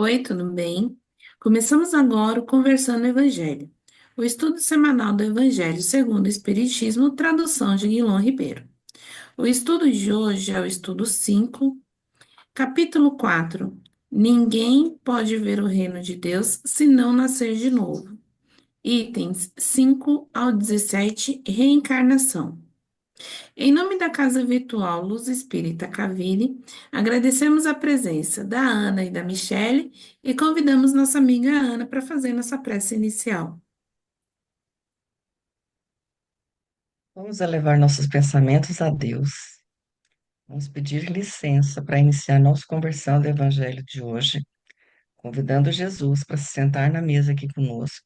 Oi, tudo bem? Começamos agora o Conversando Evangelho, o estudo semanal do Evangelho segundo o Espiritismo, tradução de Guilom Ribeiro. O estudo de hoje é o estudo 5, capítulo 4. Ninguém pode ver o reino de Deus se não nascer de novo. Itens 5 ao 17, reencarnação. Em nome da Casa Virtual Luz Espírita Cavile, agradecemos a presença da Ana e da Michele e convidamos nossa amiga Ana para fazer nossa prece inicial. Vamos elevar nossos pensamentos a Deus. Vamos pedir licença para iniciar nossa conversão do Evangelho de hoje, convidando Jesus para se sentar na mesa aqui conosco,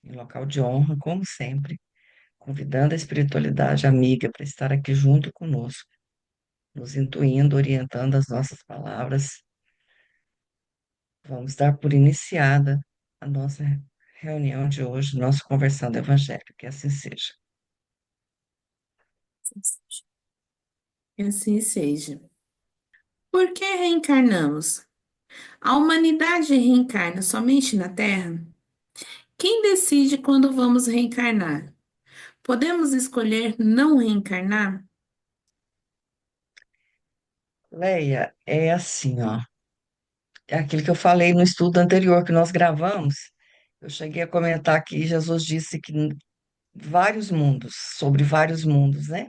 em local de honra, como sempre, convidando a espiritualidade amiga para estar aqui junto conosco, nos intuindo, orientando as nossas palavras. Vamos dar por iniciada a nossa reunião de hoje, nossa conversão do Evangelho, que assim seja. Que assim seja. Por que reencarnamos? A humanidade reencarna somente na Terra? Quem decide quando vamos reencarnar? Podemos escolher não reencarnar? Leia, é assim, ó. É aquilo que eu falei no estudo anterior que nós gravamos. Eu cheguei a comentar que Jesus disse que vários mundos, sobre vários mundos, né?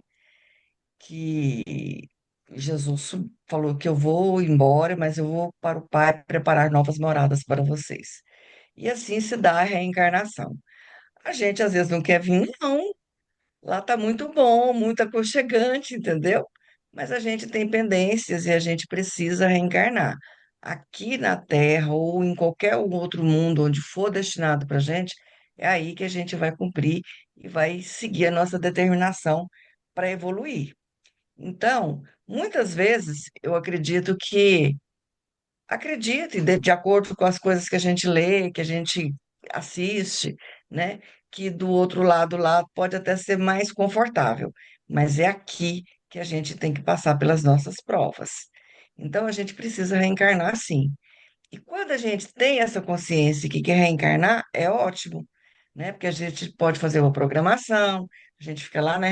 Que falou que eu vou embora, mas eu vou para o Pai preparar novas moradas para vocês. E assim se dá a reencarnação. A gente às vezes não quer vir, não. Lá tá muito bom, muito aconchegante, entendeu? Mas a gente tem pendências e a gente precisa reencarnar. Aqui na Terra ou em qualquer outro mundo onde for destinado para a gente, é aí que a gente vai cumprir e vai seguir a nossa determinação para evoluir. Então, muitas vezes eu acredito, de acordo com as coisas que a gente lê, que a gente assiste, né? Que do outro lado lá pode até ser mais confortável, mas é aqui que a gente tem que passar pelas nossas provas. Então a gente precisa reencarnar sim. E quando a gente tem essa consciência que quer reencarnar, é ótimo, né? Porque a gente pode fazer uma programação, a gente fica lá na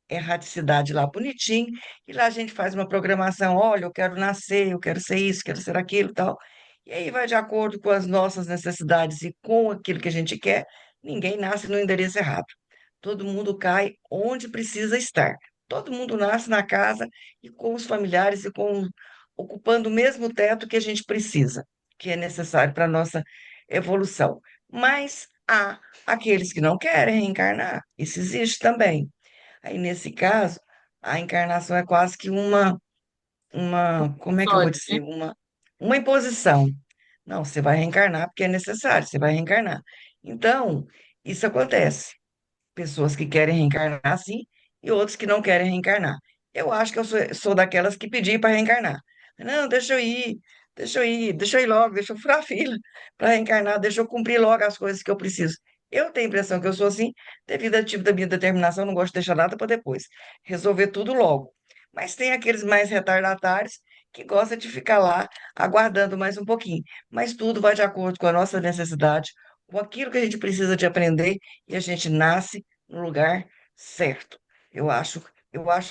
erraticidade lá bonitinho, e lá a gente faz uma programação, olha, eu quero nascer, eu quero ser isso, quero ser aquilo, e tal. E aí vai de acordo com as nossas necessidades e com aquilo que a gente quer, ninguém nasce no endereço errado. Todo mundo cai onde precisa estar. Todo mundo nasce na casa e com os familiares ocupando o mesmo teto que a gente precisa, que é necessário para a nossa evolução. Mas há aqueles que não querem reencarnar, isso existe também. Aí, nesse caso, a encarnação é quase que como é que eu vou Sorte, né? dizer? Uma imposição. Não, você vai reencarnar porque é necessário, você vai reencarnar. Então, isso acontece. Pessoas que querem reencarnar, sim, e outros que não querem reencarnar. Eu acho que eu sou daquelas que pedi para reencarnar. Não, deixa eu ir logo, deixa eu furar a fila para reencarnar, deixa eu cumprir logo as coisas que eu preciso. Eu tenho a impressão que eu sou assim, devido ao tipo da minha determinação, não gosto de deixar nada para depois, resolver tudo logo. Mas tem aqueles mais retardatários que gostam de ficar lá aguardando mais um pouquinho. Mas tudo vai de acordo com a nossa necessidade, com aquilo que a gente precisa de aprender, e a gente nasce no lugar certo. Eu acho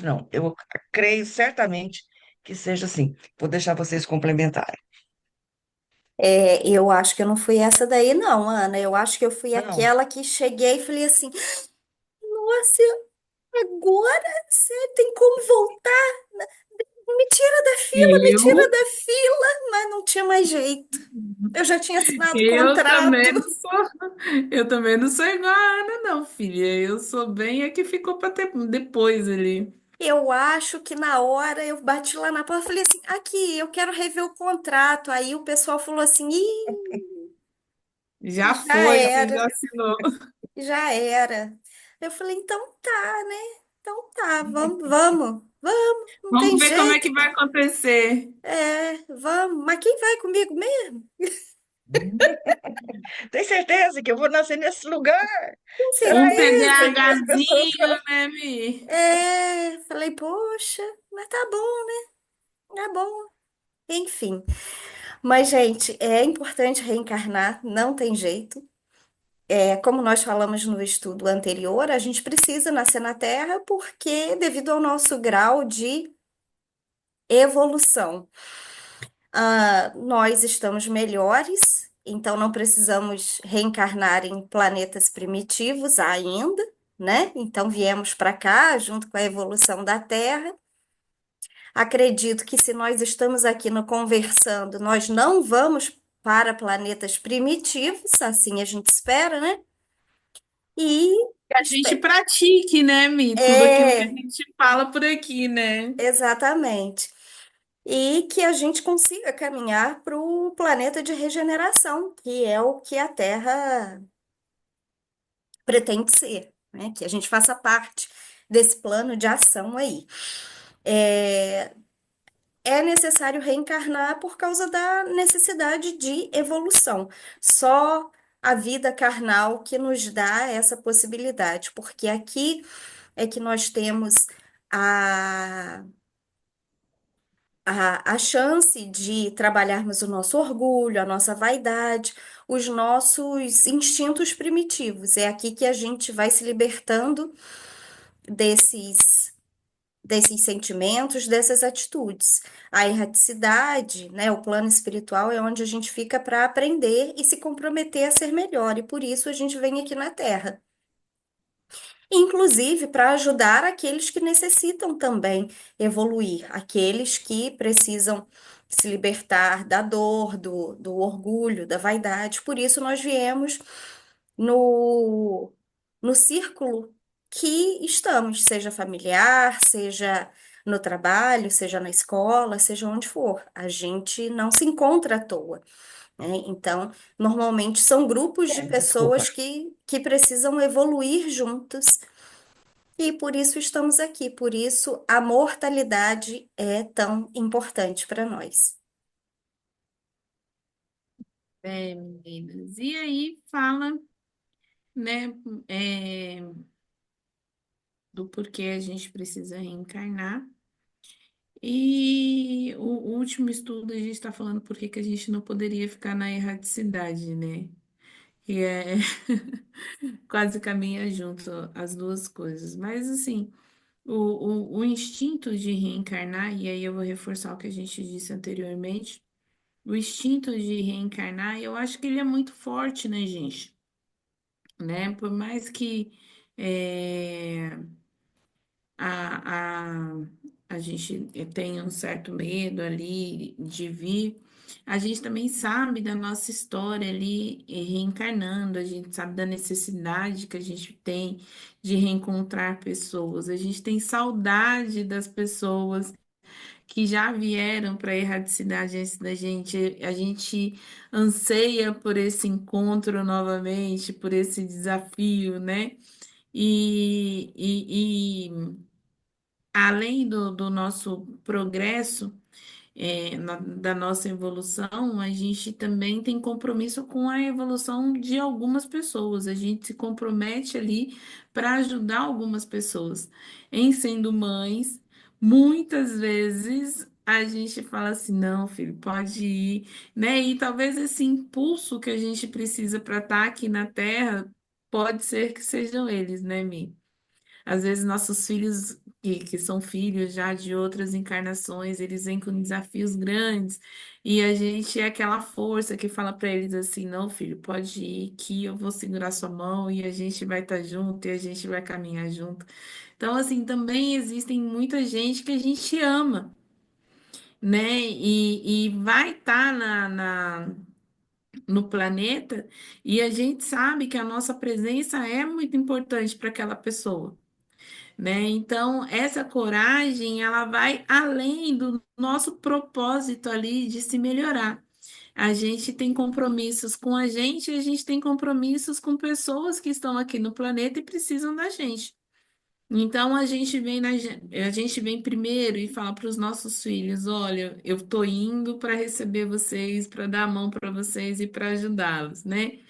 não, eu creio certamente que seja assim. Vou deixar vocês complementarem. Eu acho que eu não fui essa daí, não, Ana. Eu acho que eu fui Não, aquela que cheguei e falei assim: Nossa, agora você tem como voltar? Me tira Eu, da fila, mas não tinha mais jeito. Eu já tinha assinado o eu contrato. também não sou, eu também não sou igual a Ana, não, filha. Eu sou bem a que ficou para depois ali. Eu acho que na hora eu bati lá na porta e falei assim: Aqui, eu quero rever o contrato. Aí o pessoal falou assim: Já Já foi, você era, já assinou. já era. Eu falei: Então tá, né? Então tá, vamos, não tem Vamos ver como é jeito. que vai acontecer. Vamos. Mas quem vai comigo mesmo? tem certeza que eu vou nascer nesse lugar? Com Será Um isso que as certeza. pessoas falam? TDAHzinho, né, Mi? Falei, poxa, mas tá bom, tá bom. Enfim. Mas, gente, é importante reencarnar, não tem jeito. É, como nós falamos no estudo anterior, a gente precisa nascer na Terra porque, devido ao nosso grau de evolução, nós estamos melhores, então não precisamos reencarnar em planetas primitivos ainda, né? Então viemos para cá junto com a evolução da Terra. Acredito que se nós estamos aqui no conversando, nós não vamos para planetas primitivos, assim a gente espera, né? E Que a gente espe- pratique, né, Mi? Tudo aquilo que a é, gente fala por aqui, né? exatamente. E que a gente consiga caminhar para o planeta de regeneração, que é o que a Terra pretende ser, né? Que a gente faça parte desse plano de ação aí. É, é necessário reencarnar por causa da necessidade de evolução. Só a vida carnal que nos dá essa possibilidade, porque aqui é que nós temos a, a chance de trabalharmos o nosso orgulho, a nossa vaidade, os nossos instintos primitivos. É aqui que a gente vai se libertando desses sentimentos, dessas atitudes. A erraticidade, né, o plano espiritual é onde a gente fica para aprender e se comprometer a ser melhor, e por isso a gente vem aqui na Terra. Inclusive para ajudar aqueles que necessitam também evoluir, aqueles que precisam se libertar da dor, do orgulho, da vaidade. Por isso nós viemos no, no círculo que estamos, seja familiar, seja no trabalho, seja na escola, seja onde for. A gente não se encontra à toa, né? Então, normalmente são grupos de Desculpa. pessoas que precisam evoluir juntos e por isso estamos aqui. Por isso a mortalidade é tão importante para nós. É, meninas. E aí fala, né, é, do porquê a gente precisa reencarnar. E o último estudo a gente está falando por que que a gente não poderia ficar na erradicidade, né? Que é quase caminha junto as duas coisas. Mas assim, o instinto de reencarnar, e aí eu vou reforçar o que a gente disse anteriormente, o instinto de reencarnar, eu acho que ele é muito forte, né, gente? Né? Por mais que a, a, a gente tenha um certo medo ali de vir, a gente também sabe da nossa história ali reencarnando, a gente sabe da necessidade que a gente tem de reencontrar pessoas, a gente tem saudade das pessoas que já vieram para a erradicidade antes da gente, a gente anseia por esse encontro novamente, por esse desafio, né? E além do nosso progresso, da nossa evolução, a gente também tem compromisso com a evolução de algumas pessoas. A gente se compromete ali para ajudar algumas pessoas. Em sendo mães, muitas vezes a gente fala assim: não, filho, pode ir, né? E talvez esse impulso que a gente precisa para estar aqui na Terra, pode ser que sejam eles, né, Mi? Às vezes nossos filhos, que são filhos já de outras encarnações, eles vêm com desafios grandes e a gente é aquela força que fala para eles assim, não, filho, pode ir que eu vou segurar sua mão e a gente vai estar junto e a gente vai caminhar junto. Então, assim, também existem muita gente que a gente ama, né? E vai estar no planeta e a gente sabe que a nossa presença é muito importante para aquela pessoa, né? Então, essa coragem, ela vai além do nosso propósito ali de se melhorar. A gente tem compromissos com a gente tem compromissos com pessoas que estão aqui no planeta e precisam da gente. Então, a gente vem primeiro e fala para os nossos filhos: olha, eu estou indo para receber vocês, para dar a mão para vocês e para ajudá-los, né?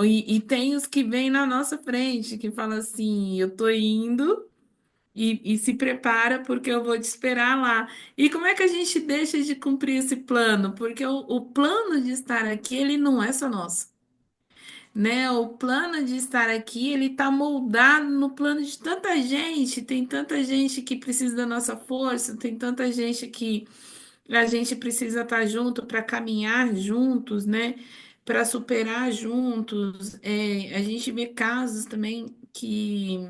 E tem os que vêm na nossa frente, que falam assim: eu estou indo e se prepara porque eu vou te esperar lá. E como é que a gente deixa de cumprir esse plano? Porque o plano de estar aqui, ele não é só nosso, né? O plano de estar aqui, ele está moldado no plano de tanta gente. Tem tanta gente que precisa da nossa força, tem tanta gente que a gente precisa estar junto para caminhar juntos, né? Para superar juntos. A gente vê casos também que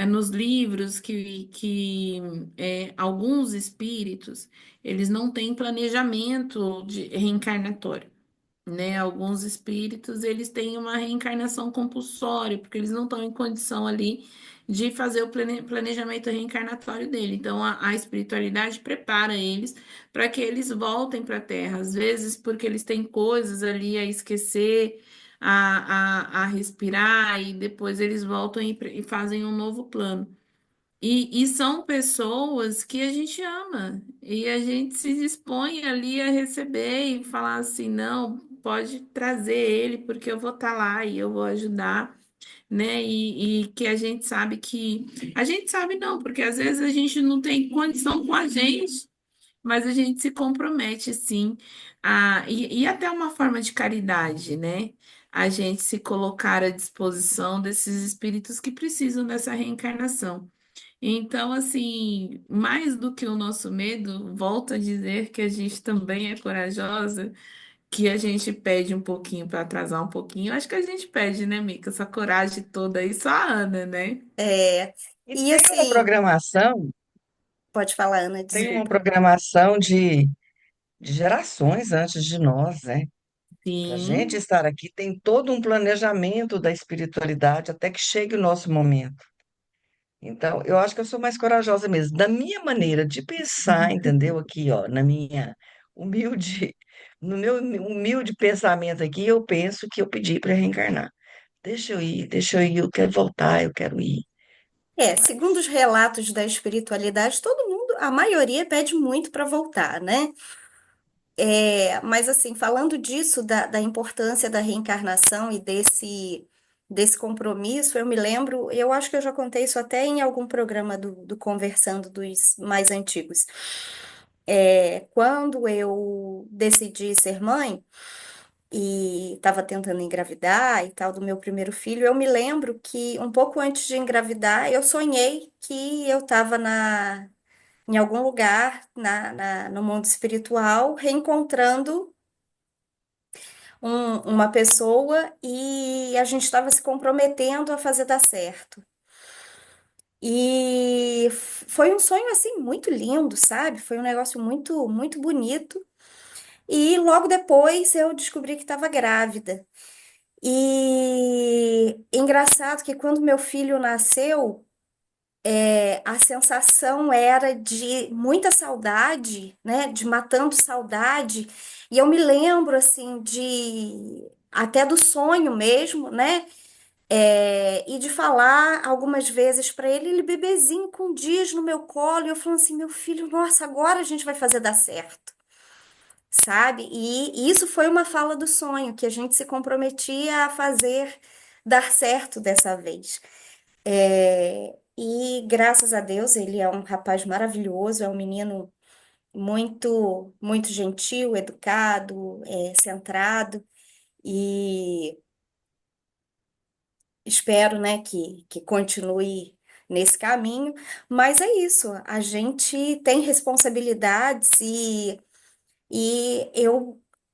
nos livros que alguns espíritos eles não têm planejamento de reencarnatório, né? Alguns espíritos, eles têm uma reencarnação compulsória, porque eles não estão em condição ali de fazer o planejamento reencarnatório dele. Então, a espiritualidade prepara eles para que eles voltem para a Terra, às vezes porque eles têm coisas ali a esquecer, a respirar, e depois eles voltam e fazem um novo plano. E são pessoas que a gente ama e a gente se dispõe ali a receber e falar assim, não, pode trazer ele porque eu vou estar lá e eu vou ajudar, né? E que a gente sabe não, porque às vezes a gente não tem condição com a gente, mas a gente se compromete sim e até uma forma de caridade, né? A gente se colocar à disposição desses espíritos que precisam dessa reencarnação. Então, assim, mais do que o nosso medo, volto a dizer que a gente também é corajosa, que a gente pede um pouquinho para atrasar um pouquinho. Eu acho que a gente pede, né, Mica? Essa coragem toda aí, só a Ana, né? É, E e assim, pode falar, Ana, tem uma desculpa. programação de gerações antes de nós, né? Para a gente Sim. estar aqui, tem todo um planejamento da espiritualidade até que chegue o nosso momento. Então, eu acho que eu sou mais corajosa mesmo. Da minha maneira de pensar, entendeu? Aqui, ó, na minha humilde, no meu humilde pensamento aqui, eu penso que eu pedi para reencarnar. Deixa eu ir, eu quero voltar, eu quero ir. Segundo Mas os relatos da espiritualidade, todo mundo, a maioria pede muito para voltar, né? Mas assim, falando disso, da importância da reencarnação e desse compromisso, eu me lembro, eu acho que eu já contei isso até em algum programa do Conversando dos mais antigos. Quando eu decidi ser mãe e estava tentando engravidar e tal do meu primeiro filho, eu me lembro que um pouco antes de engravidar, eu sonhei que eu estava em algum lugar no mundo espiritual, reencontrando uma pessoa e a gente estava se comprometendo a fazer dar certo. E foi um sonho assim muito lindo, sabe? Foi um negócio muito, muito bonito. E logo depois eu descobri que estava grávida. E engraçado que quando meu filho nasceu, a sensação era de muita saudade, né? De matando saudade. E eu me lembro, assim, de até do sonho mesmo, né? E de falar algumas vezes para ele, ele bebezinho com dias no meu colo, e eu falando assim, meu filho, nossa, agora a gente vai fazer dar certo, sabe? E isso foi uma fala do sonho, que a gente se comprometia a fazer dar certo dessa vez. E graças a Deus, ele é um rapaz maravilhoso, é um menino muito, muito gentil, educado, centrado, e espero, né, que continue nesse caminho. Mas é isso, a gente tem responsabilidades e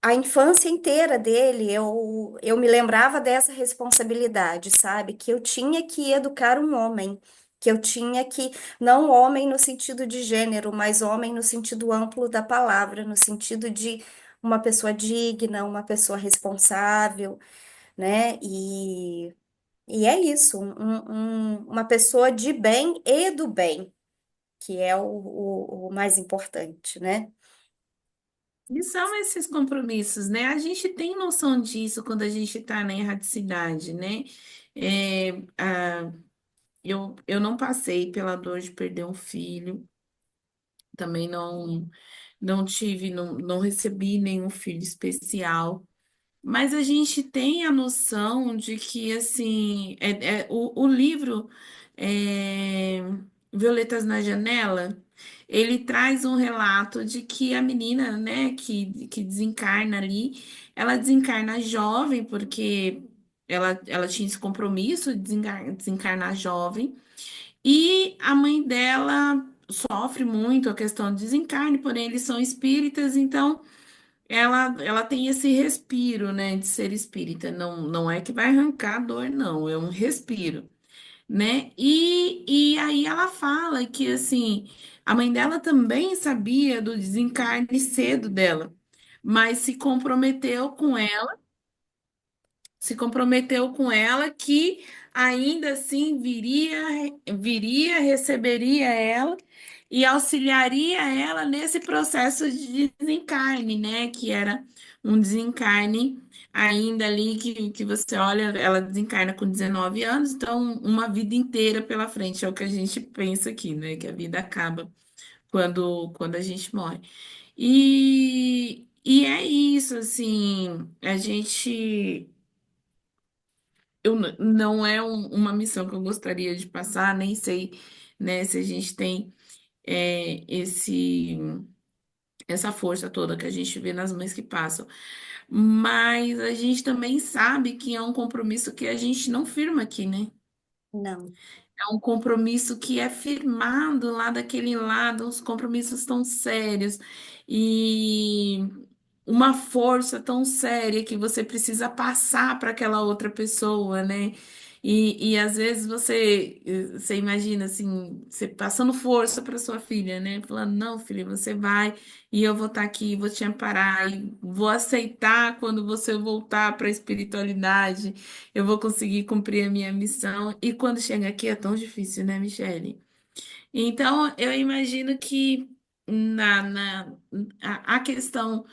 a infância inteira dele, eu me lembrava dessa responsabilidade, sabe? Que eu tinha que educar um homem, que eu tinha que, não homem no sentido de gênero, mas homem no sentido amplo da palavra, no sentido de uma pessoa digna, uma pessoa responsável, né? E é isso, uma pessoa de bem e do bem, que é o mais importante, né? E são esses compromissos, né? A gente tem noção disso quando a gente está na erradicidade, né? É, a, eu não passei pela dor de perder um filho, também não tive, não recebi nenhum filho especial, mas a gente tem a noção de que, assim, o livro. é, Violetas na Janela, ele traz um relato de que a menina, né, que desencarna ali, ela desencarna jovem, porque ela tinha esse compromisso de desencarnar jovem, e a mãe dela sofre muito a questão do desencarne, porém eles são espíritas, então ela tem esse respiro, né, de ser espírita. Não é que vai arrancar a dor, não, é um respiro, né? E aí ela fala que, assim, a mãe dela também sabia do desencarne cedo dela, mas se comprometeu com ela que ainda assim receberia ela e auxiliaria ela nesse processo de desencarne, né? Que era um desencarne ainda ali que você olha, ela desencarna com 19 anos, então uma vida inteira pela frente, é o que a gente pensa aqui, né? Que a vida acaba quando a gente morre. E é isso, assim, a gente não é uma missão que eu gostaria de passar, nem sei, né, se a gente tem essa força toda que a gente vê nas mães que passam. Mas a gente também sabe que é um compromisso que a gente não firma aqui, né? Não, É um compromisso que é firmado lá daquele lado, uns compromissos tão sérios e uma força tão séria que você precisa passar para aquela outra pessoa, né? E às vezes você imagina assim, você passando força para sua filha, né? Falando, não, filha, você vai e eu vou estar aqui, vou te amparar, e vou aceitar quando você voltar para a espiritualidade, eu vou conseguir cumprir a minha missão. E quando chega aqui é tão difícil, né, Michele? Então, eu imagino que a questão,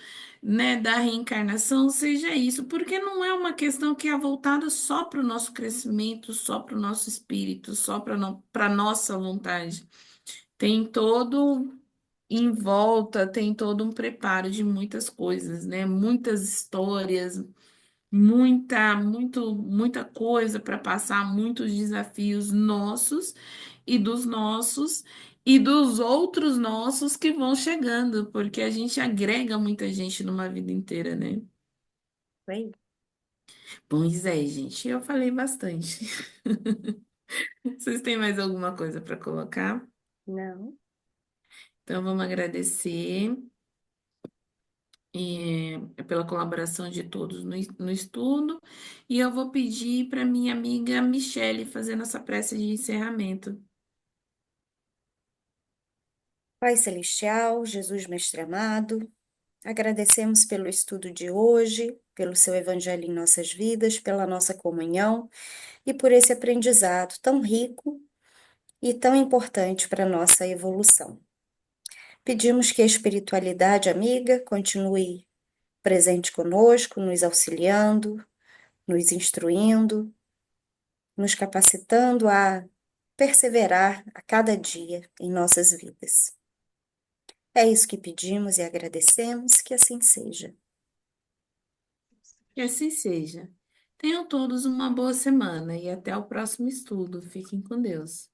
né, da reencarnação seja isso, porque não é uma questão que é voltada só para o nosso crescimento, só para o nosso espírito, só para nossa vontade. Tem todo em volta, tem todo um preparo de muitas coisas, né? Muitas histórias, muita coisa para passar, muitos desafios nossos e dos nossos e dos outros nossos que vão chegando, porque a gente agrega muita gente numa vida inteira, né? foi? Pois é, gente, eu falei bastante. Vocês têm mais alguma coisa para colocar? Não. Então vamos agradecer pela colaboração de todos no estudo e eu vou pedir para minha amiga Michele fazer nossa prece de encerramento. Pai Celestial, Jesus Mestre amado, agradecemos pelo estudo de hoje, pelo seu evangelho em nossas vidas, pela nossa comunhão e por esse aprendizado tão rico e tão importante para a nossa evolução. Pedimos que a espiritualidade amiga continue presente conosco, nos auxiliando, nos instruindo, nos capacitando a perseverar a cada dia em nossas vidas. É isso que pedimos e agradecemos, que assim seja. Que assim seja. Tenham todos uma boa semana e até o próximo estudo. Fiquem com Deus.